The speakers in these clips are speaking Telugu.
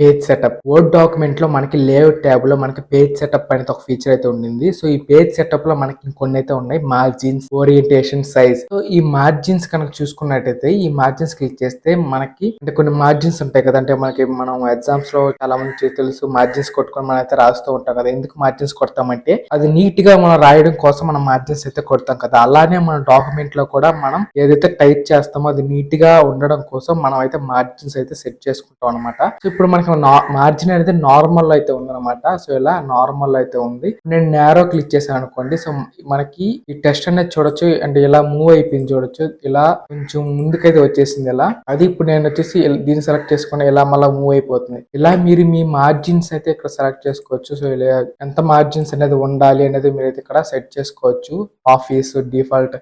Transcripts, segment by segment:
పేజ్ సెటప్ వర్డ్ డాక్యుమెంట్ లో మనకి లేఅవుట్ ట్యాబ్ లో మనకి పేజ్ సెటప్ అనేది ఒక ఫీచర్ అయితే ఉండింది. సో ఈ పేజ్ సెటప్ లో మనకి ఇంకొన్ని అయితే ఉన్నాయి, మార్జిన్స్, ఓరియంటేషన్, సైజ్. సో ఈ మార్జిన్స్ కనుక చూసుకున్నట్టయితే ఈ మార్జిన్స్ క్లిక్ చేస్తే మనకి అంటే కొన్ని మార్జిన్స్ ఉంటాయి కదా, అంటే మనకి మనం ఎగ్జామ్స్ లో చాలా మంది తెలుసు మార్జిన్స్ కొట్టుకొని మనం అయితే రాస్తూ ఉంటాం కదా. ఎందుకు మార్జిన్స్ కొడతామంటే అది నీట్ గా మనం రాయడం కోసం మనం మార్జిన్స్ అయితే కొడతాం కదా. అలానే మన డాక్యుమెంట్ లో కూడా మనం ఏదైతే టైప్ చేస్తామో అది నీట్ గా ఉండడం కోసం మనం అయితే మార్జిన్స్ అయితే సెట్ చేసుకుంటాం అనమాట. సో ఇప్పుడు మనకి మార్జిన్ అనేది నార్మల్ అయితే ఉందన్నమాట. సో ఇలా నార్మల్ అయితే ఉంది. నేను నేరో క్లిక్ చేశాను అనుకోండి, సో మనకి ఈ టెస్ట్ అనేది చూడొచ్చు, అంటే ఇలా మూవ్ అయిపోయింది చూడొచ్చు. ఇలా కొంచెం ముందుకైతే వచ్చేసింది ఇలా. అది ఇప్పుడు నేను వచ్చేసి దీన్ని సెలెక్ట్ చేసుకుని ఇలా మళ్ళీ మూవ్ అయిపోతుంది. ఇలా మీరు మీ మార్జిన్స్ అయితే ఇక్కడ సెలెక్ట్ చేసుకోవచ్చు. సో ఇలా ఎంత మార్జిన్స్ అనేది ఉండాలి అనేది మీరు అయితే ఇక్కడ సెట్ చేసుకోవచ్చు. ఆఫీస్ డిఫాల్ట్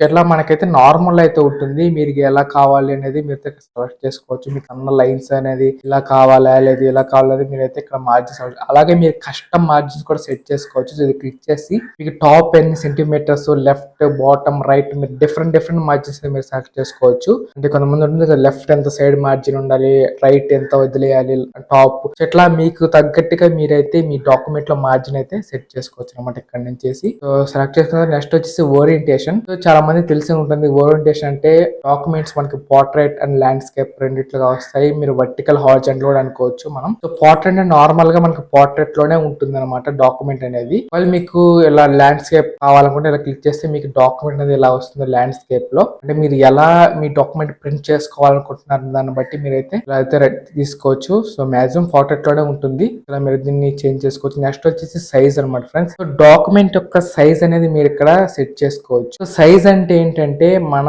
ఎట్లా మనకైతే నార్మల్ అయితే ఉంటుంది. మీరు ఎలా కావాలి అనేది మీరు సెలెక్ట్ చేసుకోవచ్చు. మీకు అన్న లైన్స్ అనేది ఇలా కావాలా లేదు ఇలా కావాలని మీరైతే ఇక్కడ మార్జిన్స్ అలాగే మీరు కస్టమ్ మార్జిన్స్ కూడా సెట్ చేసుకోవచ్చు. సో ఇది క్లిక్ చేసి మీకు టాప్ ఎన్ని సెంటీమీటర్స్, లెఫ్ట్, బాటమ్, రైట్ మీరు డిఫరెంట్ మార్జిన్స్ మీరు సెలెక్ట్ చేసుకోవచ్చు. అంటే కొంతమంది ఉంటుంది లెఫ్ట్ ఎంత సైడ్ మార్జిన్ ఉండాలి, రైట్ ఎంత వదిలేయాలి, టాప్ ఇట్లా మీకు తగ్గట్టుగా మీరైతే మీ డాక్యుమెంట్ లో మార్జిన్ అయితే సెట్ చేసుకోవచ్చు అనమాట. ఇక్కడ నుంచి సో సెలెక్ట్ చేసుకున్న నెక్స్ట్ వచ్చేసి ఓరియంటేషన్. సో చాలా మంది తెలిసి ఉంటుంది ఓరియంటేషన్ అంటే డాక్యుమెంట్స్ మనకి పోర్ట్రైట్ అండ్ ల్యాండ్స్కేప్ రెండిట్లుగా వస్తాయి. మీరు వర్టికల్ హారిజాంటల్ కూడా అనుకోవచ్చు మనం. సో పోర్ట్రైట్ అంటే నార్మల్ గా మనకి పోర్ట్రైట్ లోనే ఉంటుంది అనమాట డాక్యుమెంట్ అనేది. వాళ్ళు మీకు ఇలా ల్యాండ్స్కేప్ కావాలనుకుంటే ఇలా క్లిక్ చేస్తే మీకు డాక్యుమెంట్ అనేది ఇలా వస్తుంది ల్యాండ్స్కేప్ లో. అంటే మీరు ఎలా మీ డాక్యుమెంట్ ప్రింట్ చేసుకోవాలనుకుంటున్నారు దాన్ని బట్టి మీరైతే ఇలా అయితే తీసుకోవచ్చు. సో మాక్సిమం పోర్ట్రైట్ లోనే ఉంటుంది. ఇలా మీరు దీన్ని చేంజ్ చేసుకోవచ్చు. నెక్స్ట్ వచ్చేసి సైజ్ అనమాట ఫ్రెండ్స్. సో డాక్యుమెంట్ యొక్క సైజ్ అనేది మీరు ఇక్కడ సెట్ చేసుకోవచ్చు. సో సైజ్ అంటే ఏంటంటే మన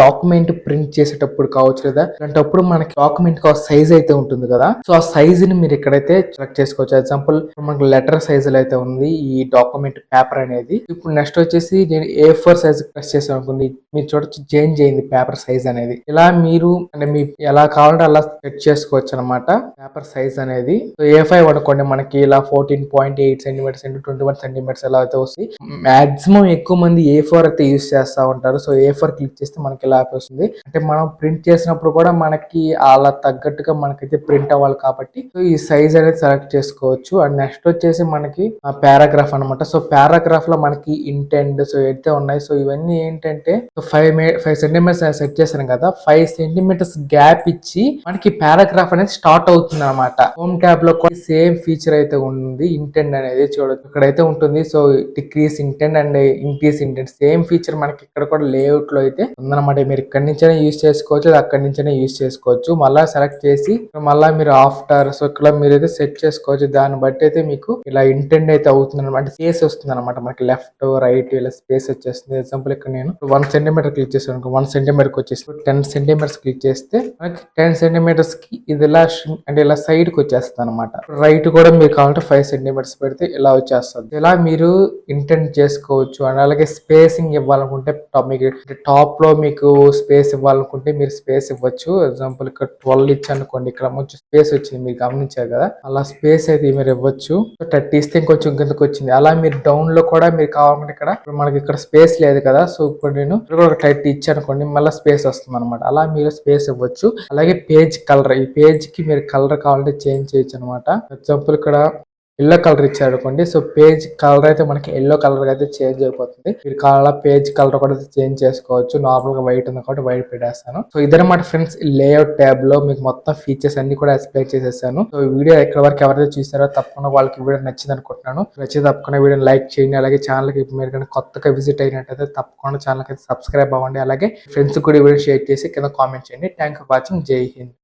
డాక్యుమెంట్ ప్రింట్ చేసేటప్పుడు కావచ్చు లేదా అలాంటప్పుడు మనకి డాక్యుమెంట్ కి సైజ్ అయితే ఉంటుంది కదా. సో ఆ సైజ్ ని మీరు ఇక్కడైతే సెలెక్ట్ చేసుకోవచ్చు. ఎగ్జాంపుల్ మనకు లెటర్ సైజ్ అయితే ఉంది ఈ డాక్యుమెంట్ పేపర్ అనేది. ఇప్పుడు నెక్స్ట్ వచ్చేసి నేను A4 సైజ్ ప్రెస్ చేసాను అనుకోండి, మీరు చూడొచ్చు చేంజ్ అయింది పేపర్ సైజ్ అనేది. ఇలా మీరు అంటే మీ ఎలా కావాలంటే అలా సెట్ చేసుకోవచ్చు అనమాట పేపర్ సైజ్ అనేది. సో A5 అనుకోండి మనకి ఇలా 14.8 సెంటీమీటర్స్ ఇంటూ 21 సెంటీమీటర్స్ ఎలా అయితే వస్తుంది. మాక్సిమం ఎక్కువ మంది A4 అయితే యూస్ చేస్తూ ఉంటారు. సో A4 క్లిక్ చేస్తే మనకి ఇలా వస్తుంది. అంటే మనం ప్రింట్ చేసినప్పుడు కూడా మనకి అలా తగ్గట్టుగా మనకైతే ప్రింట్ అవ్వాలి కాబట్టి సో ఈ సైజ్ అనేది సెలెక్ట్ చేసుకోవచ్చు. అండ్ నెక్స్ట్ వచ్చేసి మనకి పారాగ్రాఫ్ అనమాట. సో పారాగ్రాఫ్ లో మనకి ఇంటెంట్ సో అయితే ఉన్నాయి. సో ఇవన్నీ ఏంటంటే 5 సెంటీమీటర్స్ సెట్ చేశాను కదా, 5 సెంటీమీటర్స్ గ్యాప్ ఇచ్చి మనకి పారాగ్రాఫ్ అనేది స్టార్ట్ అవుతుంది అనమాట. హోమ్ ట్యాబ్ లో కూడా సేమ్ ఫీచర్ అయితే ఉంది. ఇంటెంట్ అనేది చూడొచ్చు ఇక్కడైతే ఉంటుంది. So decrease intent and increase intent same feature మనకి ఇక్కడ కూడా లేఅవుట్ లో అయితే ఉందన్నమాట. మీరు ఇక్కడి నుంచైనా యూజ్ చేసుకోవచ్చు, అక్కడి నుంచైనా యూజ్ చేసుకోవచ్చు. మళ్ళీ సెలెక్ట్ చేసి మళ్ళీ మీరు ఆఫ్టర్ సో ఇక్కడ మీరు అయితే సెట్ చేసుకోవచ్చు. దాన్ని బట్టి అయితే మీకు ఇలా ఇంటెంట్ అయితే అవుతుంది అనమాట. స్పేస్ వస్తుంది అనమాట మనకి లెఫ్ట్ రైట్ ఇలా స్పేస్ వచ్చేస్తుంది. ఎగ్జాంపుల్ ఇక్కడ నేను 1 సెంటీమీటర్ క్లిక్ చేస్తాను. 1 సెంటీమీటర్ వచ్చేసి 10 సెంటీమీటర్స్ క్లిక్ చేస్తే మనకి 10 సెంటీమీటర్స్ కి ఇది ఇలా అంటే ఇలా సైడ్ కి వచ్చేస్తుంది అనమాట. రైట్ కూడా మీరు కావాలంటే 5 సెంటీమీటర్స్ పెడితే ఇలా వచ్చేస్తుంది. ఇలా మీరు ఇంటెంట్ చేసుకోవచ్చు. అండ్ అలాగే స్పేసింగ్ ఇవ్వాలనుకుంటే మీకు టాప్ లో మీకు స్పేస్ ఇవ్వాలనుకుంటే మీరు స్పేస్ ఇవ్వచ్చు. ఎగ్జాంపుల్ ఇక్కడ 12 ఇచ్చానుకోండి, ఇక్కడ కొంచెం స్పేస్ వచ్చింది మీరు గమనించారు కదా, అలా స్పేస్ అయితే మీరు ఇవ్వచ్చు. 30 ఇస్తే ఇంకొంచెం కిందకు వచ్చింది. అలా మీరు డౌన్ లో కూడా మీరు కావాలంటే ఇక్కడ మనకి ఇక్కడ స్పేస్ లేదు కదా, సో ఇప్పుడు నేను ఒక 30 ఇచ్చానుకోండి మళ్ళీ స్పేస్ వస్తుంది అనమాట. అలా మీరు స్పేస్ ఇవ్వచ్చు. అలాగే పేజ్ కలర్, ఈ పేజ్ కి మీరు కలర్ కావాలంటే చేంజ్ చేయొచ్చు అనమాట. ఎగ్జాంపుల్ ఇక్కడ ఎల్లో కలర్ ఇచ్చారు అనుకోండి, సో పేజ్ కలర్ అయితే మనకి ఎల్లో కలర్ అయితే చేంజ్ అయిపోతుంది. మీరు కావాలా పేజ్ కలర్ కూడా చేంజ్ చేసుకోవచ్చు. నార్మల్ గా వైట్ ఉంది కాబట్టి వైట్ పెట్టేస్తాను. సో ఇదన్నమాట ఫ్రెండ్స్ లేఅవుట్ ట్యాబ్ లో మీకు మొత్తం ఫీచర్స్ అన్ని కూడా ఎక్స్ప్లెయిన్ చేసేసాను. సో ఈ వీడియో ఎక్కడ వరకు ఎవరైతే చూసారో తప్పకుండా వాళ్ళకి వీడియో నచ్చింది అనుకుంటున్నాను. నచ్చితే తప్పకుండా వీడియోని లైక్ చేయండి. అలాగే ఛానల్ కి మీరు కనుక కొత్తగా విజిట్ అయినట్టయితే తప్పకుండా ఛానల్ కి సబ్స్క్రైబ్ అవ్వండి. అలాగే ఫ్రెండ్స్ కూడా వీడియో షేర్ చేసి కింద కామెంట్ చేయండి. Thank for watching. జై హింద్.